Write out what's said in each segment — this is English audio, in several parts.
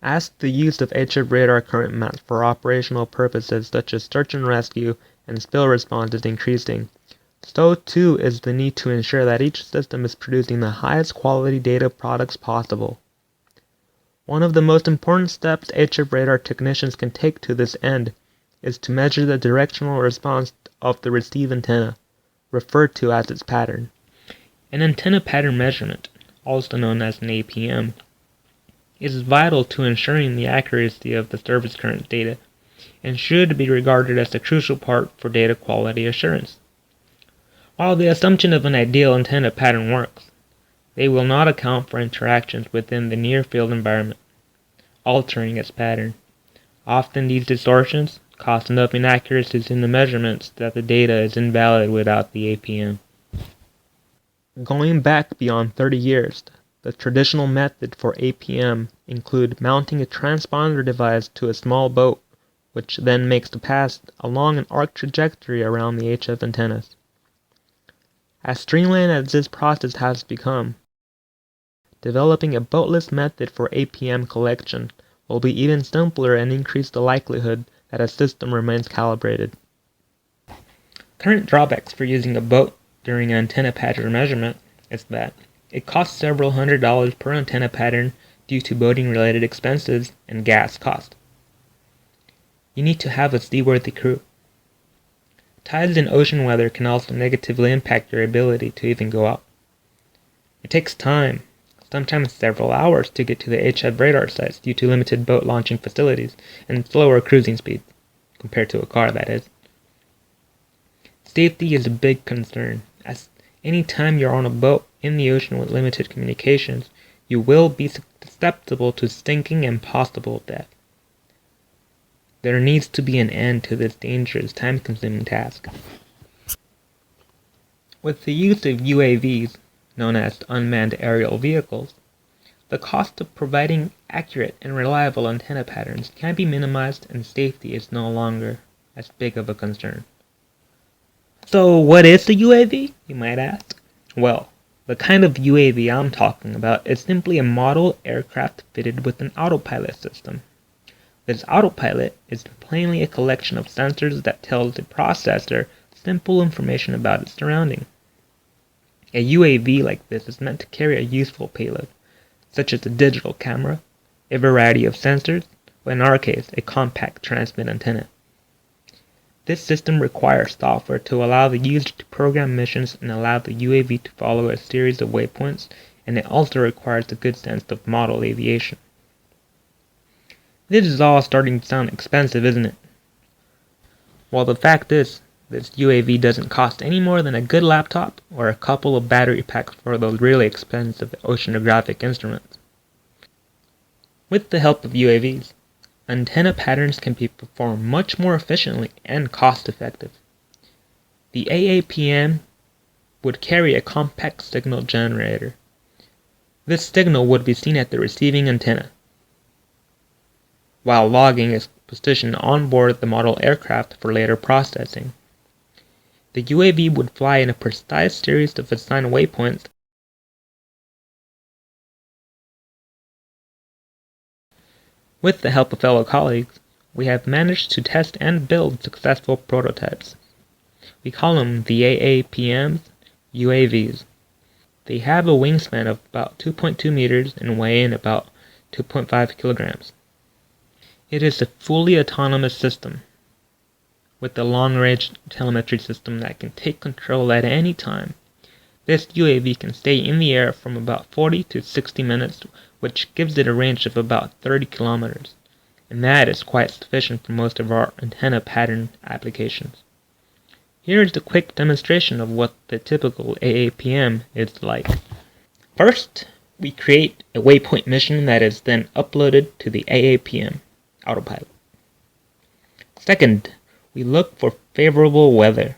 As the use of HF radar current maps for operational purposes such as search and rescue and spill response is increasing, so too is the need to ensure that each system is producing the highest quality data products possible. One of the most important steps HF radar technicians can take to this end is to measure the directional response of the receive antenna, referred to as its pattern. An antenna pattern measurement, also known as an APM, is vital to ensuring the accuracy of the service current data and should be regarded as a crucial part for data quality assurance. While the assumption of an ideal antenna pattern works, they will not account for interactions within the near-field environment, altering its pattern. Often these distortions cause enough inaccuracies in the measurements that the data is invalid without the APM. Going back beyond 30 years, the traditional method for APM include mounting a transponder device to a small boat, which then makes the pass along an arc trajectory around the HF antennas. As streamlined as this process has become, developing a boatless method for APM collection will be even simpler and increase the likelihood that a system remains calibrated. Current drawbacks for using a boat during an antenna pattern measurement is that it costs several $100s per antenna pattern due to boating-related expenses and gas cost. You need to have a seaworthy crew. Tides and ocean weather can also negatively impact your ability to even go out. It takes time, sometimes several hours, to get to the HF radar sites due to limited boat launching facilities and slower cruising speeds, compared to a car, that is. Safety is a big concern, as any time you're on a boat in the ocean with limited communications, you will be susceptible to sinking and possible death. There needs to be an end to this dangerous, time-consuming task. With the use of UAVs, known as unmanned aerial vehicles, the cost of providing accurate and reliable antenna patterns can be minimized and safety is no longer as big of a concern. So what is a UAV, you might ask? Well, the kind of UAV I'm talking about is simply a model aircraft fitted with an autopilot system. This autopilot is plainly a collection of sensors that tells the processor simple information about its surroundings. A UAV like this is meant to carry a useful payload, such as a digital camera, a variety of sensors, or in our case, a compact transmit antenna. This system requires software to allow the user to program missions and allow the UAV to follow a series of waypoints, and it also requires a good sense of model aviation. This is all starting to sound expensive, isn't it? Well, the fact is, this UAV doesn't cost any more than a good laptop or a couple of battery packs for those really expensive oceanographic instruments. With the help of UAVs, antenna patterns can be performed much more efficiently and cost-effective. The AAPM would carry a compact signal generator. This signal would be seen at the receiving antenna, while logging is positioned on board the model aircraft for later processing. The UAV would fly in a precise series of assigned waypoints. With the help of fellow colleagues, we have managed to test and build successful prototypes. We call them the AAPM's UAVs. They have a wingspan of about 2.2 meters and weigh in about 2.5 kilograms. It is a fully autonomous system with a long-range telemetry system that can take control at any time. This UAV can stay in the air from about 40 to 60 minutes, which gives it a range of about 30 kilometers, and that is quite sufficient for most of our antenna pattern applications. Here is a quick demonstration of what the typical AAPM is like. First, we create a waypoint mission that is then uploaded to the AAPM autopilot. Second, we look for favorable weather.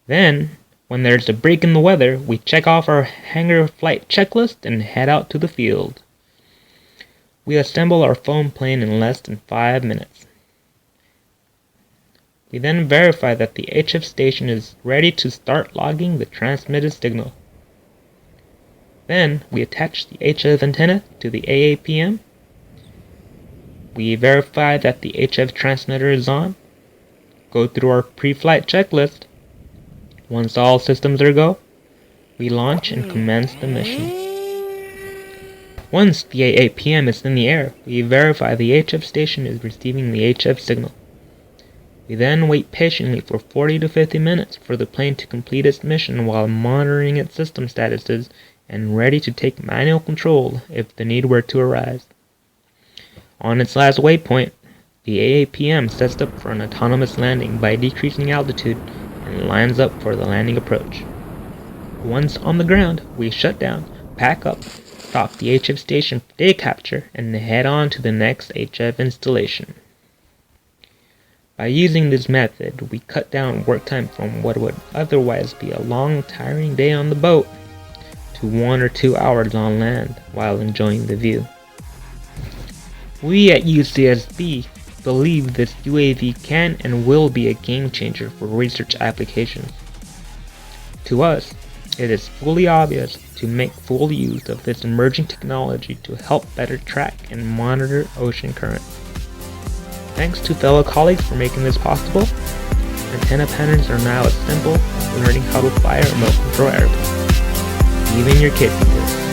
Then, when there's a break in the weather, we check off our hangar flight checklist and head out to the field. We assemble our foam plane in less than 5 minutes. We then verify that the HF station is ready to start logging the transmitted signal. Then we attach the HF antenna to the AAPM, we verify that the HF transmitter is on, go through our pre-flight checklist. Once all systems are go, we launch and commence the mission. Once the AAPM is in the air, we verify the HF station is receiving the HF signal. We then wait patiently for 40 to 50 minutes for the plane to complete its mission while monitoring its system statuses and ready to take manual control if the need were to arise. On its last waypoint, the AAPM sets up for an autonomous landing by decreasing altitude and lines up for the landing approach. Once on the ground, we shut down, pack up, dock the HF station for day capture, and head on to the next HF installation. By using this method, we cut down work time from what would otherwise be a long, tiring day on the boat to 1 or 2 hours on land while enjoying the view. We at UCSB believe this UAV can and will be a game changer for research applications. To us, it is fully obvious to make full use of this emerging technology to help better track and monitor ocean currents. Thanks to fellow colleagues for making this possible. Antenna patterns are now as simple as learning how to fly a remote control airplane. Even your kid can do it.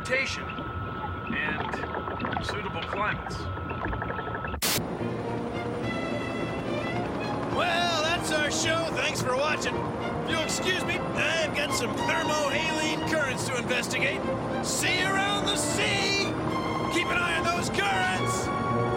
transportation, and suitable climates. Well, that's our show. Thanks for watching. If you'll excuse me, I've got some thermohaline currents to investigate. See you around the sea! Keep an eye on those currents!